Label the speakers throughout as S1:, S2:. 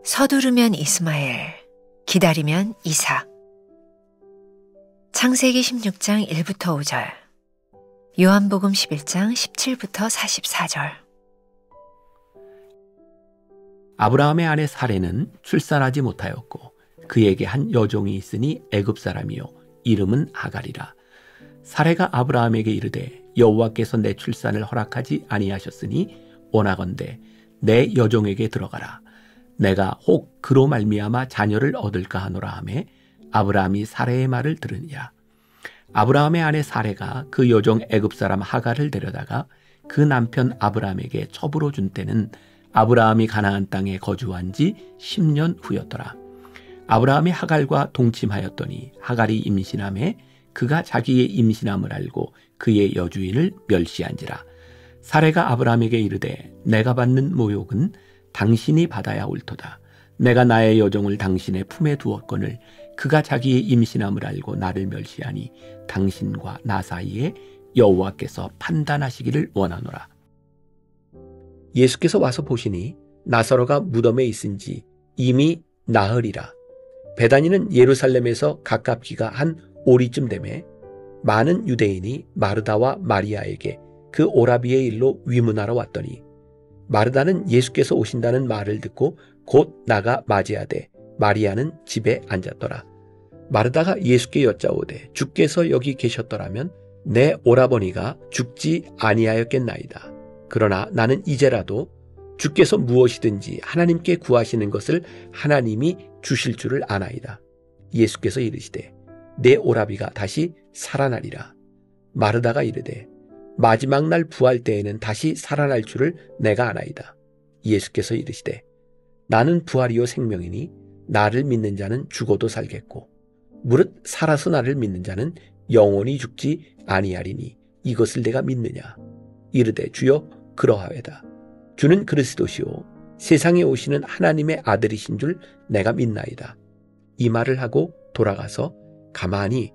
S1: 서두르면 이스마엘, 기다리면 이삭. 창세기 16장 1부터 5절, 요한복음 11장 17부터 44절.
S2: 아브라함의 아내 사레는 출산하지 못하였고 그에게 한 여종이 있으니 애굽 사람이요 이름은 하갈이라. 사레가 아브라함에게 이르되 여호와께서 내 출산을 허락하지 아니하셨으니 원하건대 내 여종에게 들어가라. 내가 혹 그로 말미암아 자녀를 얻을까 하노라 하매 아브라함이 사레의 말을 들으니라. 아브라함의 아내 사레가 그 여종 애굽 사람 하갈을 데려다가 그 남편 아브라함에게 첩으로 준 때는 아브라함이 가나안 땅에 거주한 지 10년 후였더라. 아브라함이 하갈과 동침하였더니 하갈이 임신하매 그가 자기의 임신함을 알고 그의 여주인을 멸시한지라. 사레가 아브라함에게 이르되 내가 받는 모욕은 당신이 받아야 옳도다. 내가 나의 여종을 당신의 품에 두었거늘 그가 자기의 임신함을 알고 나를 멸시하니 당신과 나 사이에 여호와께서 판단하시기를 원하노라. 예수께서 와서 보시니 나사로가 무덤에 있은지 이미 나흘이라. 베다니는 예루살렘에서 가깝기가 한 오리쯤 되매 많은 유대인이 마르다와 마리아에게 그 오라비의 일로 위문하러 왔더니 마르다는 예수께서 오신다는 말을 듣고 곧 나가 맞이하되 마리아는 집에 앉았더라. 마르다가 예수께 여짜오되 주께서 여기 계셨더라면 내 오라버니가 죽지 아니하였겠나이다. 그러나 나는 이제라도 주께서 무엇이든지 하나님께 구하시는 것을 하나님이 주실 줄을 아나이다. 예수께서 이르시되 내 오라비가 다시 살아나리라. 마르다가 이르되 마지막 날 부활 때에는 다시 살아날 줄을 내가 아나이다. 예수께서 이르시되 나는 부활이요 생명이니 나를 믿는 자는 죽어도 살겠고 무릇 살아서 나를 믿는 자는 영원히 죽지 아니하리니 이것을 내가 믿느냐. 이르되 주여 그러하외다. 주는 그리스도시요 세상에 오시는 하나님의 아들이신 줄 내가 믿나이다. 이 말을 하고 돌아가서 가만히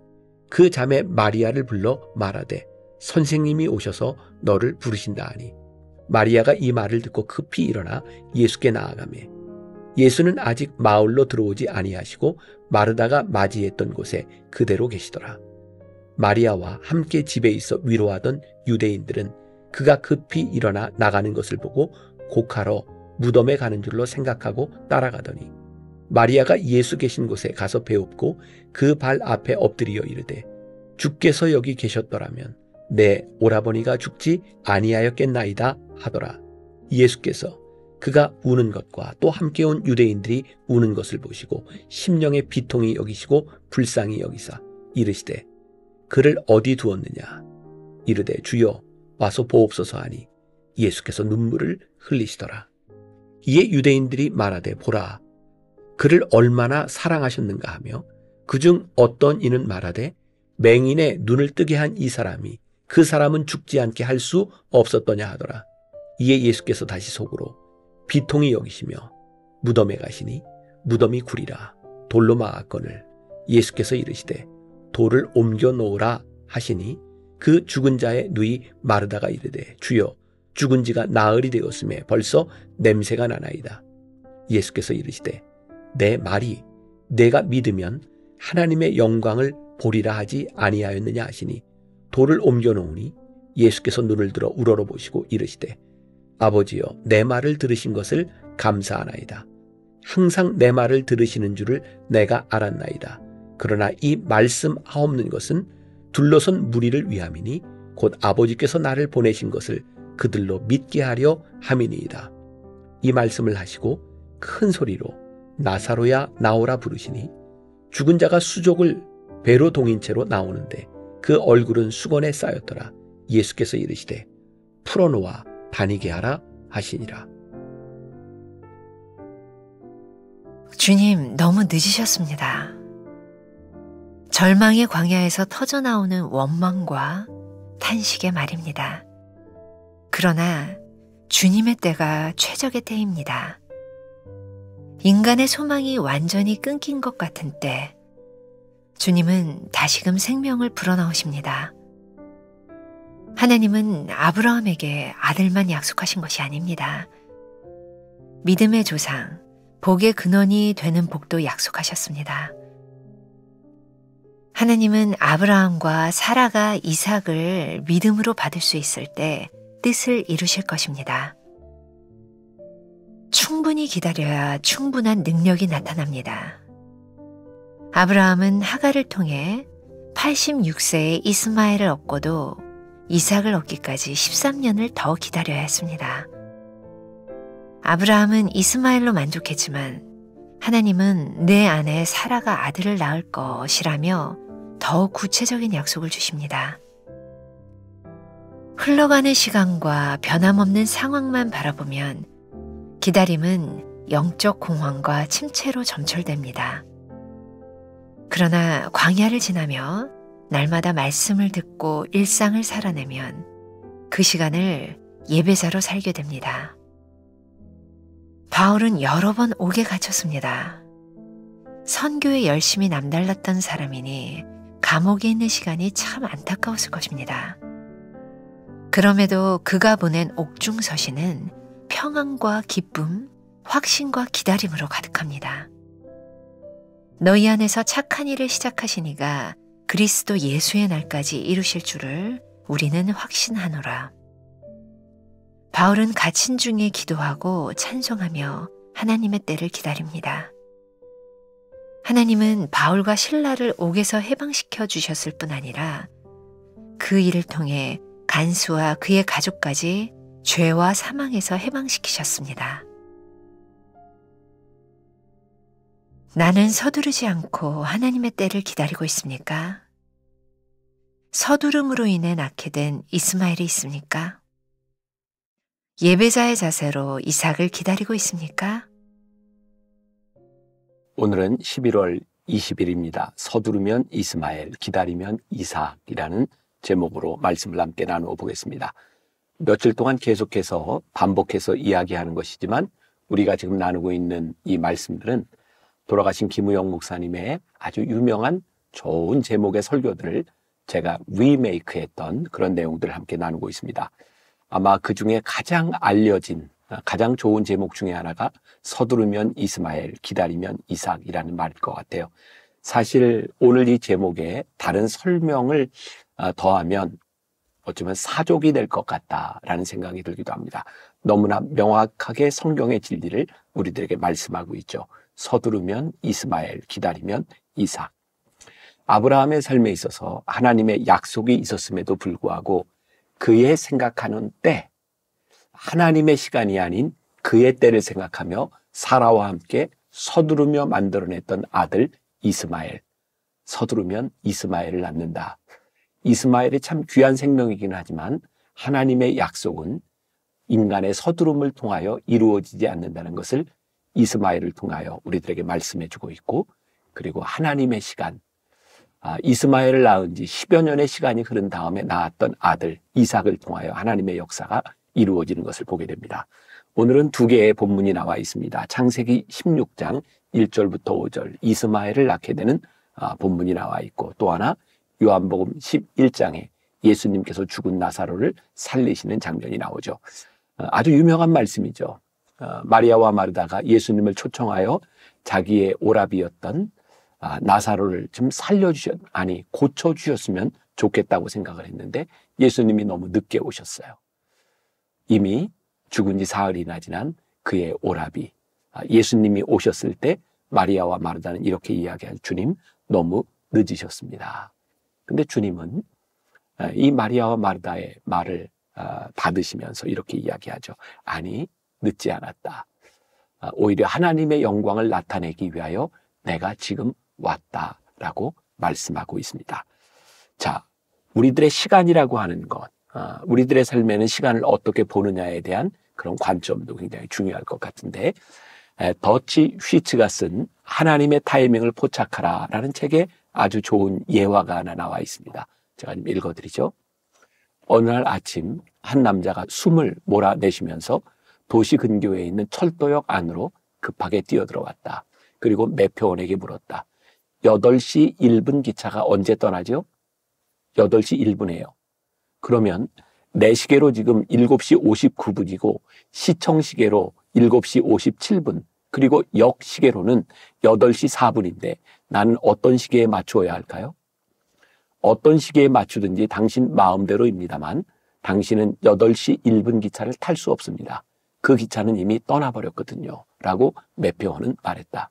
S2: 그 자매 마리아를 불러 말하되 선생님이 오셔서 너를 부르신다 하니 마리아가 이 말을 듣고 급히 일어나 예수께 나아가매 예수는 아직 마을로 들어오지 아니하시고 마르다가 맞이했던 곳에 그대로 계시더라. 마리아와 함께 집에 있어 위로하던 유대인들은 그가 급히 일어나 나가는 것을 보고 곡하러 무덤에 가는 줄로 생각하고 따라가더니 마리아가 예수 계신 곳에 가서 배웁고 그 발 앞에 엎드려 이르되 주께서 여기 계셨더라면 내 오라버니가 죽지 아니하였겠나이다 하더라. 예수께서 그가 우는 것과 또 함께 온 유대인들이 우는 것을 보시고 심령의 비통이 여기시고 불쌍히 여기사 이르시되 그를 어디 두었느냐. 이르되 주여 와서 보옵소서 하니 예수께서 눈물을 흘리시더라. 이에 유대인들이 말하되 보라 그를 얼마나 사랑하셨는가 하며 그중 어떤 이는 말하되 맹인의 눈을 뜨게 한 이 사람이 그 사람은 죽지 않게 할 수 없었더냐 하더라. 이에 예수께서 다시 속으로 비통히 여기시며 무덤에 가시니 무덤이 구리라 돌로 막았거늘 예수께서 이르시되 돌을 옮겨 놓으라 하시니 그 죽은 자의 누이 마르다가 이르되 주여 죽은 지가 나흘이 되었음에 벌써 냄새가 나나이다. 예수께서 이르시되 내 말이 내가 믿으면 하나님의 영광을 보리라 하지 아니하였느냐 하시니 돌을 옮겨 놓으니 예수께서 눈을 들어 우러러 보시고 이르시되 아버지여 내 말을 들으신 것을 감사하나이다. 항상 내 말을 들으시는 줄을 내가 알았나이다. 그러나 이 말씀하옵는 것은 둘러선 무리를 위함이니 곧 아버지께서 나를 보내신 것을 그들로 믿게 하려 함이니이다. 이 말씀을 하시고 큰 소리로 나사로야 나오라 부르시니 죽은 자가 수족을 배로 동인 채로 나오는데 그 얼굴은 수건에 쌓였더라. 예수께서 이르시되 풀어놓아 다니게 하라 하시니라.
S1: 주님 너무 늦으셨습니다. 절망의 광야에서 터져나오는 원망과 탄식의 말입니다. 그러나 주님의 때가 최적의 때입니다. 인간의 소망이 완전히 끊긴 것 같은 때, 주님은 다시금 생명을 불어넣으십니다. 하나님은 아브라함에게 아들만 약속하신 것이 아닙니다. 믿음의 조상, 복의 근원이 되는 복도 약속하셨습니다. 하나님은 아브라함과 사라가 이삭을 믿음으로 받을 수 있을 때 뜻을 이루실 것입니다. 충분히 기다려야 충분한 능력이 나타납니다. 아브라함은 하갈을 통해 86세에 이스마엘을 얻고도 이삭을 얻기까지 13년을 더 기다려야 했습니다. 아브라함은 이스마엘로 만족했지만 하나님은 내 안에 사라가 아들을 낳을 것이라며 더 구체적인 약속을 주십니다. 흘러가는 시간과 변함없는 상황만 바라보면 기다림은 영적 공황과 침체로 점철됩니다. 그러나 광야를 지나며 날마다 말씀을 듣고 일상을 살아내면 그 시간을 예배자로 살게 됩니다. 바울은 여러 번 옥에 갇혔습니다. 선교에 열심히 남달랐던 사람이니 감옥에 있는 시간이 참 안타까웠을 것입니다. 그럼에도 그가 보낸 옥중서신은 평안과 기쁨, 확신과 기다림으로 가득합니다. 너희 안에서 착한 일을 시작하시니가 그리스도 예수의 날까지 이루실 줄을 우리는 확신하노라. 바울은 갇힌 중에 기도하고 찬송하며 하나님의 때를 기다립니다. 하나님은 바울과 실라를 옥에서 해방시켜 주셨을 뿐 아니라 그 일을 통해 간수와 그의 가족까지 죄와 사망에서 해방시키셨습니다. 나는 서두르지 않고 하나님의 때를 기다리고 있습니까? 서두름으로 인해 낳게 된 이스마엘이 있습니까? 예배자의 자세로 이삭을 기다리고 있습니까?
S2: 오늘은 11월 20일입니다. 서두르면 이스마엘, 기다리면 이삭이라는 제목으로 말씀을 함께 나누어 보겠습니다. 며칠 동안 계속해서 반복해서 이야기하는 것이지만 우리가 지금 나누고 있는 이 말씀들은 돌아가신 김우영 목사님의 아주 유명한 좋은 제목의 설교들을 제가 리메이크했던 그런 내용들을 함께 나누고 있습니다. 아마 그 중에 가장 알려진, 가장 좋은 제목 중에 하나가 서두르면 이스마엘, 기다리면 이삭이라는 말일 것 같아요. 사실 오늘 이 제목에 다른 설명을 더하면 어쩌면 사족이 될 것 같다라는 생각이 들기도 합니다. 너무나 명확하게 성경의 진리를 우리들에게 말씀하고 있죠. 서두르면 이스마엘, 기다리면 이삭. 아브라함의 삶에 있어서 하나님의 약속이 있었음에도 불구하고 그의 생각하는 때, 하나님의 시간이 아닌 그의 때를 생각하며 사라와 함께 서두르며 만들어냈던 아들 이스마엘. 서두르면 이스마엘을 낳는다. 이스마엘이 참 귀한 생명이긴 하지만 하나님의 약속은 인간의 서두름을 통하여 이루어지지 않는다는 것을 이스마엘을 통하여 우리들에게 말씀해 주고 있고, 그리고 하나님의 시간, 이스마엘을 낳은 지 10여 년의 시간이 흐른 다음에 낳았던 아들 이삭을 통하여 하나님의 역사가 이루어지는 것을 보게 됩니다. 오늘은 두 개의 본문이 나와 있습니다. 창세기 16장 1절부터 5절 이스마엘을 낳게 되는 본문이 나와 있고, 또 하나 요한복음 11장에 예수님께서 죽은 나사로를 살리시는 장면이 나오죠. 아주 유명한 말씀이죠. 마리아와 마르다가 예수님을 초청하여 자기의 오라비였던 나사로를 좀 고쳐주셨으면 좋겠다고 생각을 했는데 예수님이 너무 늦게 오셨어요. 이미 죽은 지 사흘이나 지난 그의 오라비, 예수님이 오셨을 때 마리아와 마르다는 이렇게 이야기한, 주님 너무 늦으셨습니다. 근데 주님은 이 마리아와 마르다의 말을 받으시면서 이렇게 이야기하죠. 아니, 늦지 않았다. 오히려 하나님의 영광을 나타내기 위하여 내가 지금 왔다라고 말씀하고 있습니다. 자, 우리들의 시간이라고 하는 것, 우리들의 삶에는 시간을 어떻게 보느냐에 대한 그런 관점도 굉장히 중요할 것 같은데, 더치 휘츠가 쓴 하나님의 타이밍을 포착하라라는 책에 아주 좋은 예화가 하나 나와 있습니다. 제가 좀 읽어드리죠. 어느 날 아침 한 남자가 숨을 몰아내쉬면서 도시 근교에 있는 철도역 안으로 급하게 뛰어들어왔다. 그리고 매표원에게 물었다. 8시 1분 기차가 언제 떠나죠? 8시 1분이에요. 그러면 내 시계로 지금 7시 59분이고 시청 시계로 7시 57분 그리고 역 시계로는 8시 4분인데 나는 어떤 시계에 맞추어야 할까요? 어떤 시계에 맞추든지 당신 마음대로입니다만 당신은 8시 1분 기차를 탈 수 없습니다. 그 기차는 이미 떠나버렸거든요. 라고 매표원은 말했다.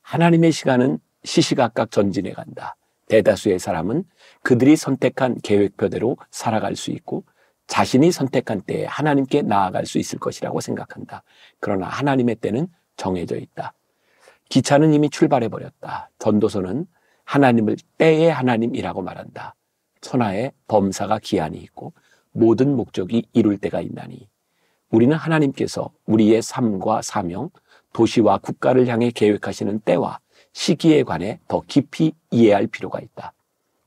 S2: 하나님의 시간은 시시각각 전진해 간다. 대다수의 사람은 그들이 선택한 계획표대로 살아갈 수 있고 자신이 선택한 때에 하나님께 나아갈 수 있을 것이라고 생각한다. 그러나 하나님의 때는 정해져 있다. 기차는 이미 출발해버렸다. 전도서는 하나님을 때의 하나님이라고 말한다. 천하에 범사가 기한이 있고 모든 목적이 이룰 때가 있나니 우리는 하나님께서 우리의 삶과 사명, 도시와 국가를 향해 계획하시는 때와 시기에 관해 더 깊이 이해할 필요가 있다.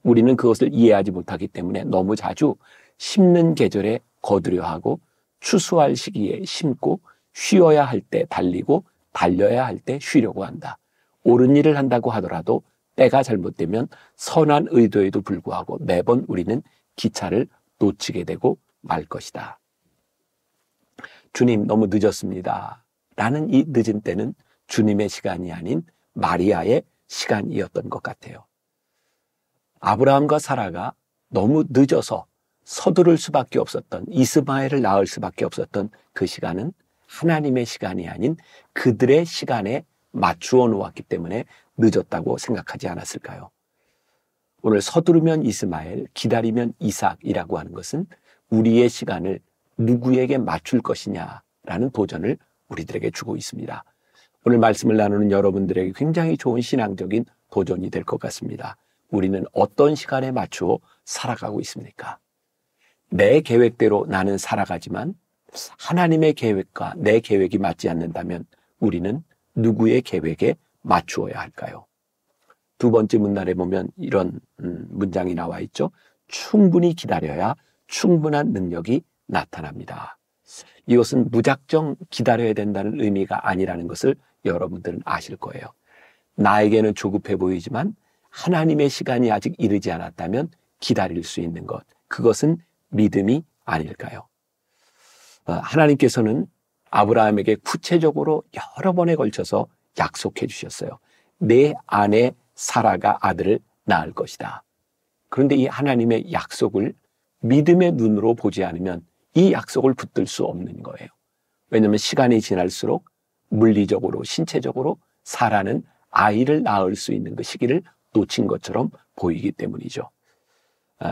S2: 우리는 그것을 이해하지 못하기 때문에 너무 자주 심는 계절에 거두려 하고 추수할 시기에 심고 쉬어야 할 때 달리고 달려야 할 때 쉬려고 한다. 옳은 일을 한다고 하더라도 때가 잘못되면 선한 의도에도 불구하고 매번 우리는 기차를 놓치게 되고 말 것이다. 주님 너무 늦었습니다. 라는 이 늦은 때는 주님의 시간이 아닌 마리아의 시간이었던 것 같아요. 아브라함과 사라가 너무 늦어서 서두를 수밖에 없었던 이스마엘을 낳을 수밖에 없었던 그 시간은 하나님의 시간이 아닌 그들의 시간에 맞추어 놓았기 때문에 늦었다고 생각하지 않았을까요? 오늘 서두르면 이스마엘, 기다리면 이삭이라고 하는 것은 우리의 시간을 누구에게 맞출 것이냐라는 도전을 우리들에게 주고 있습니다. 오늘 말씀을 나누는 여러분들에게 굉장히 좋은 신앙적인 도전이 될 것 같습니다. 우리는 어떤 시간에 맞추어 살아가고 있습니까? 내 계획대로 나는 살아가지만 하나님의 계획과 내 계획이 맞지 않는다면 우리는 누구의 계획에 맞추어야 할까요? 두 번째 문단에 보면 이런 문장이 나와 있죠. 충분히 기다려야 충분한 능력이 나타납니다. 이것은 무작정 기다려야 된다는 의미가 아니라는 것을 여러분들은 아실 거예요. 나에게는 조급해 보이지만 하나님의 시간이 아직 이르지 않았다면 기다릴 수 있는 것, 그것은 믿음이 아닐까요? 하나님께서는 아브라함에게 구체적으로 여러 번에 걸쳐서 약속해 주셨어요. 내 아내 사라가 아들을 낳을 것이다. 그런데 이 하나님의 약속을 믿음의 눈으로 보지 않으면 이 약속을 붙들 수 없는 거예요. 왜냐하면 시간이 지날수록 물리적으로, 신체적으로 사라는 아이를 낳을 수 있는 그 시기를 놓친 것처럼 보이기 때문이죠.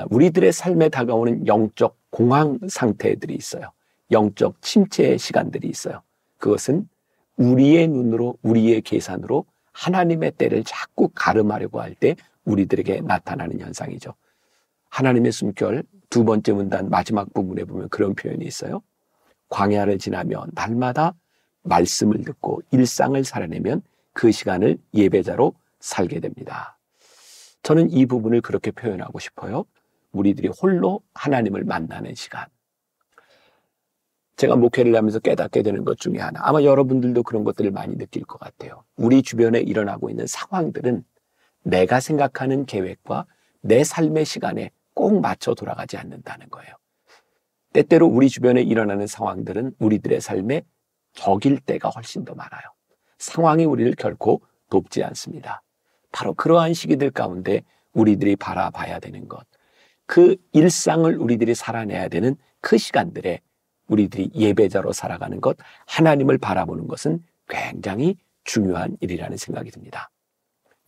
S2: 우리들의 삶에 다가오는 영적 공황 상태들이 있어요. 영적 침체의 시간들이 있어요. 그것은 우리의 눈으로, 우리의 계산으로 하나님의 때를 자꾸 가름하려고 할 때 우리들에게 나타나는 현상이죠. 하나님의 숨결 두 번째 문단 마지막 부분에 보면 그런 표현이 있어요. 광야를 지나며 날마다 말씀을 듣고 일상을 살아내면 그 시간을 예배자로 살게 됩니다. 저는 이 부분을 그렇게 표현하고 싶어요. 우리들이 홀로 하나님을 만나는 시간. 제가 목회를 하면서 깨닫게 되는 것 중에 하나, 아마 여러분들도 그런 것들을 많이 느낄 것 같아요. 우리 주변에 일어나고 있는 상황들은 내가 생각하는 계획과 내 삶의 시간에 꼭 맞춰 돌아가지 않는다는 거예요. 때때로 우리 주변에 일어나는 상황들은 우리들의 삶에 적일 때가 훨씬 더 많아요. 상황이 우리를 결코 돕지 않습니다. 바로 그러한 시기들 가운데 우리들이 바라봐야 되는 것, 그 일상을 우리들이 살아내야 되는 그 시간들에 우리들이 예배자로 살아가는 것, 하나님을 바라보는 것은 굉장히 중요한 일이라는 생각이 듭니다.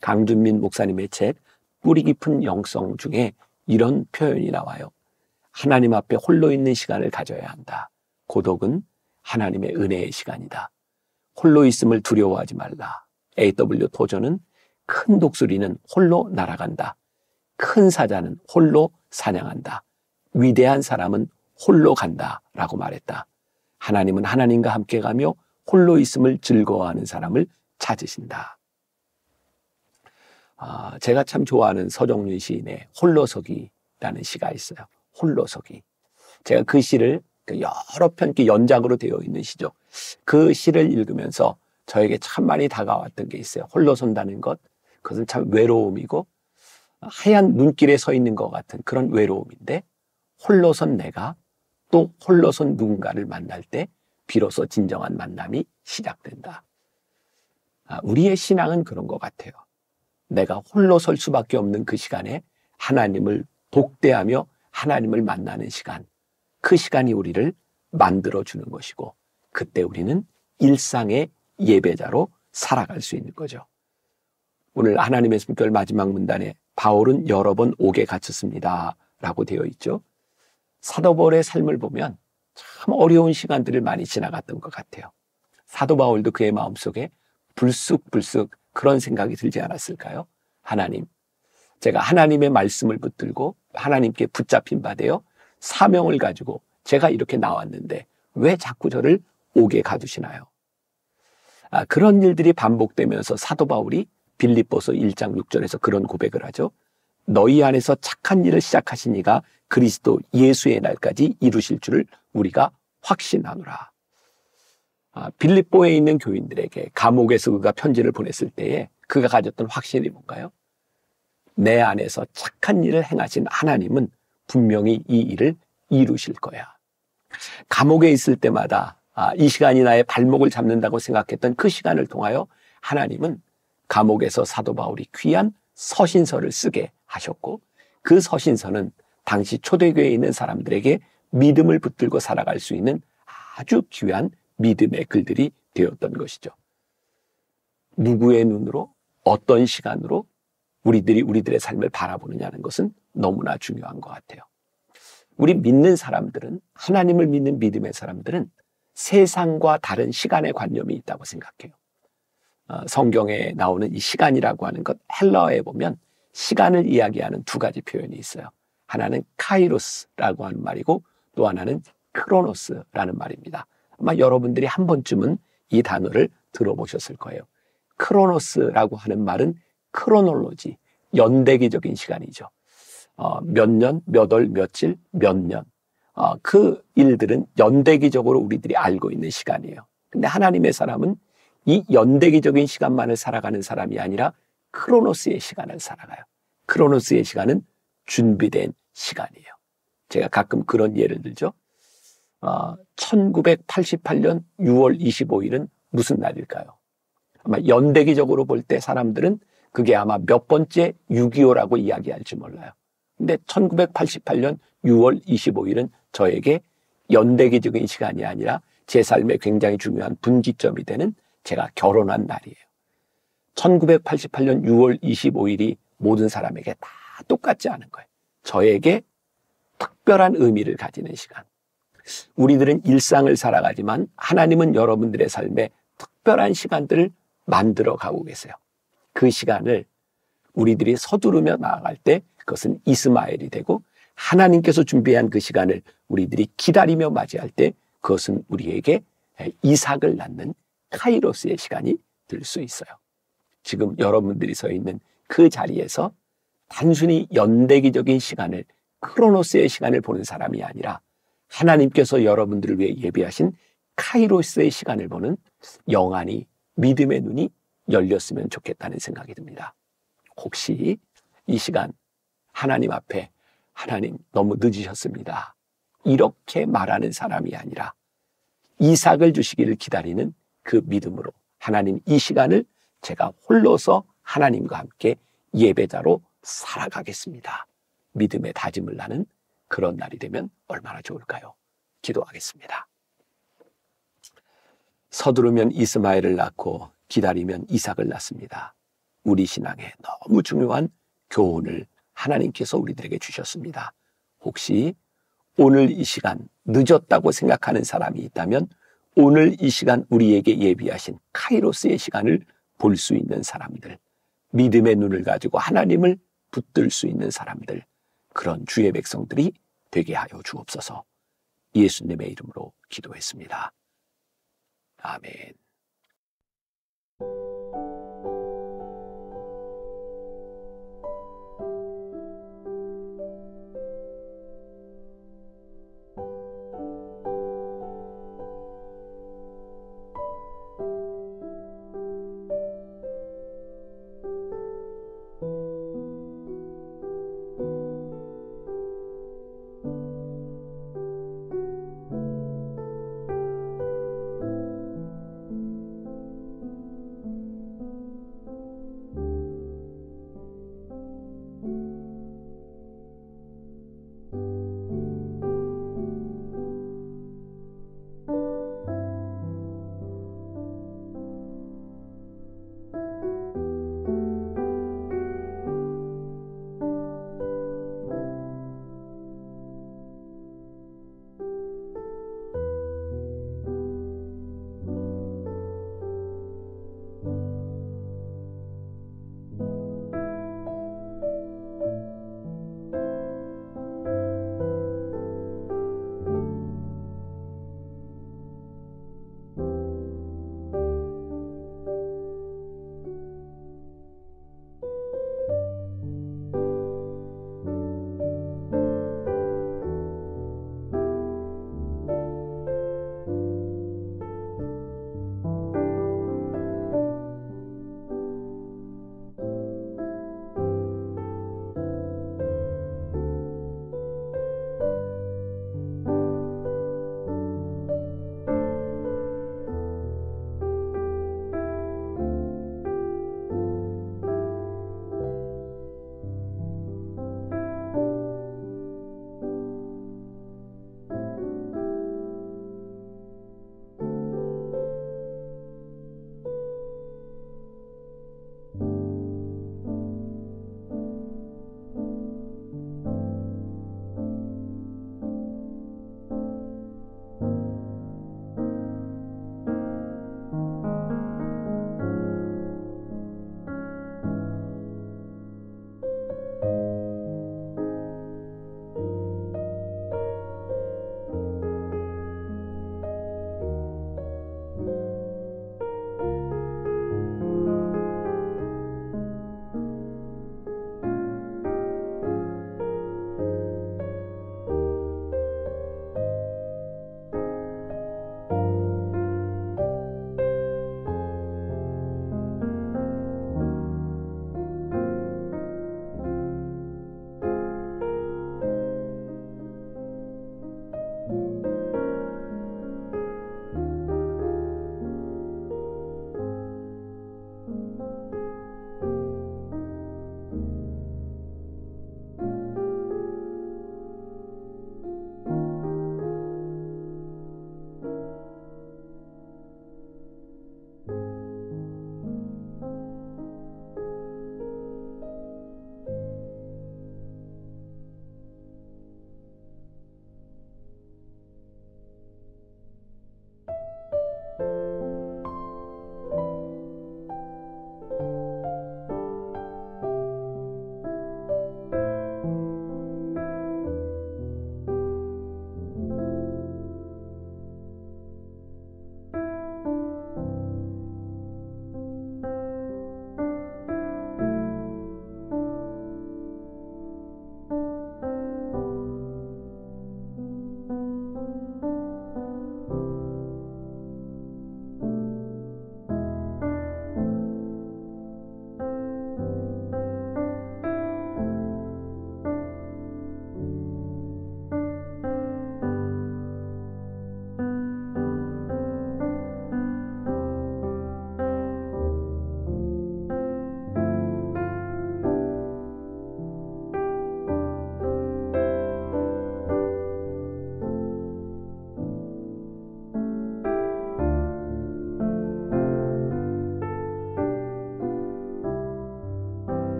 S2: 강준민 목사님의 책 뿌리 깊은 영성 중에 이런 표현이 나와요. 하나님 앞에 홀로 있는 시간을 가져야 한다. 고독은 하나님의 은혜의 시간이다. 홀로 있음을 두려워하지 말라. A.W. 토저는 큰 독수리는 홀로 날아간다. 큰 사자는 홀로 사냥한다. 위대한 사람은 홀로 간다 라고 말했다. 하나님은 하나님과 함께 가며 홀로 있음을 즐거워하는 사람을 찾으신다. 제가 참 좋아하는 서정윤 시인의 홀로서기라는 시가 있어요. 홀로서기. 제가 그 시를 여러 편 연작으로 되어 있는 시죠. 그 시를 읽으면서 저에게 참 많이 다가왔던 게 있어요. 홀로 선다는 것, 그것은 참 외로움이고 하얀 눈길에 서 있는 것 같은 그런 외로움인데, 홀로선 내가 또 홀로선 누군가를 만날 때 비로소 진정한 만남이 시작된다. 우리의 신앙은 그런 것 같아요. 내가 홀로 설 수밖에 없는 그 시간에 하나님을 복대하며 하나님을 만나는 시간, 그 시간이 우리를 만들어주는 것이고, 그때 우리는 일상의 예배자로 살아갈 수 있는 거죠. 오늘 하나님의 숨결 마지막 문단에 바울은 여러 번 옥에 갇혔습니다 라고 되어 있죠. 사도 바울의 삶을 보면 참 어려운 시간들을 많이 지나갔던 것 같아요. 사도 바울도 그의 마음속에 불쑥불쑥 그런 생각이 들지 않았을까요? 하나님, 제가 하나님의 말씀을 붙들고 하나님께 붙잡힌 바 되어 사명을 가지고 제가 이렇게 나왔는데 왜 자꾸 저를 옥에 가두시나요? 그런 일들이 반복되면서 사도 바울이 빌립보서 1장 6절에서 그런 고백을 하죠. 너희 안에서 착한 일을 시작하신 이가 그리스도 예수의 날까지 이루실 줄을 우리가 확신하노라. 빌립보에 있는 교인들에게 감옥에서 그가 편지를 보냈을 때에 그가 가졌던 확신이 뭔가요? 내 안에서 착한 일을 행하신 하나님은 분명히 이 일을 이루실 거야. 감옥에 있을 때마다 이 시간이 나의 발목을 잡는다고 생각했던 그 시간을 통하여 하나님은 감옥에서 사도 바울이 귀한 서신서를 쓰게 하셨고, 그 서신서는 당시 초대교회에 있는 사람들에게 믿음을 붙들고 살아갈 수 있는 아주 귀한 믿음의 글들이 되었던 것이죠. 누구의 눈으로 어떤 시간으로 우리들의 삶을 바라보느냐는 것은 너무나 중요한 것 같아요. 우리 믿는 사람들은, 하나님을 믿는 믿음의 사람들은 세상과 다른 시간의 관념이 있다고 생각해요. 성경에 나오는 이 시간이라고 하는 것, 헬라어에 보면 시간을 이야기하는 두 가지 표현이 있어요. 하나는 카이로스라고 하는 말이고 또 하나는 크로노스라는 말입니다. 아마 여러분들이 한 번쯤은 이 단어를 들어보셨을 거예요. 크로노스라고 하는 말은 크로놀로지, 연대기적인 시간이죠. 몇 년, 몇 월, 며칠, 몇 년. 그 일들은 연대기적으로 우리들이 알고 있는 시간이에요. 근데 하나님의 사람은 이 연대기적인 시간만을 살아가는 사람이 아니라 크로노스의 시간을 살아가요. 크로노스의 시간은 준비된 시간이에요. 제가 가끔 그런 예를 들죠. 1988년 6월 25일은 무슨 날일까요? 아마 연대기적으로 볼 때 사람들은 그게 아마 몇 번째 6.25라고 이야기할지 몰라요. 근데 1988년 6월 25일은 저에게 연대기적인 시간이 아니라 제 삶에 굉장히 중요한 분기점이 되는 제가 결혼한 날이에요. 1988년 6월 25일이 모든 사람에게 다 똑같지 않은 거예요. 저에게 특별한 의미를 가지는 시간. 우리들은 일상을 살아가지만 하나님은 여러분들의 삶에 특별한 시간들을 만들어 가고 계세요. 그 시간을 우리들이 서두르며 나아갈 때 그것은 이스마엘이 되고, 하나님께서 준비한 그 시간을 우리들이 기다리며 맞이할 때 그것은 우리에게 이삭을 낳는 카이로스의 시간이 될 수 있어요. 지금 여러분들이 서 있는 그 자리에서 단순히 연대기적인 시간을, 크로노스의 시간을 보는 사람이 아니라 하나님께서 여러분들을 위해 예비하신 카이로스의 시간을 보는 영안이, 믿음의 눈이 열렸으면 좋겠다는 생각이 듭니다. 혹시 이 시간 하나님 앞에 하나님 너무 늦으셨습니다, 이렇게 말하는 사람이 아니라 이삭을 주시기를 기다리는 그 믿음으로, 하나님 이 시간을 제가 홀로서 하나님과 함께 예배자로 살아가겠습니다, 믿음의 다짐을 나는 그런 날이 되면 얼마나 좋을까요? 기도하겠습니다. 서두르면 이스마엘을 낳고 기다리면 이삭을 낳습니다. 우리 신앙에 너무 중요한 교훈을 하나님께서 우리들에게 주셨습니다. 혹시 오늘 이 시간 늦었다고 생각하는 사람이 있다면 오늘 이 시간 우리에게 예비하신 카이로스의 시간을 볼 수 있는 사람들, 믿음의 눈을 가지고 하나님을 붙들 수 있는 사람들, 그런 주의 백성들이 되게 하여 주옵소서. 예수님의 이름으로 기도했습니다. 아멘.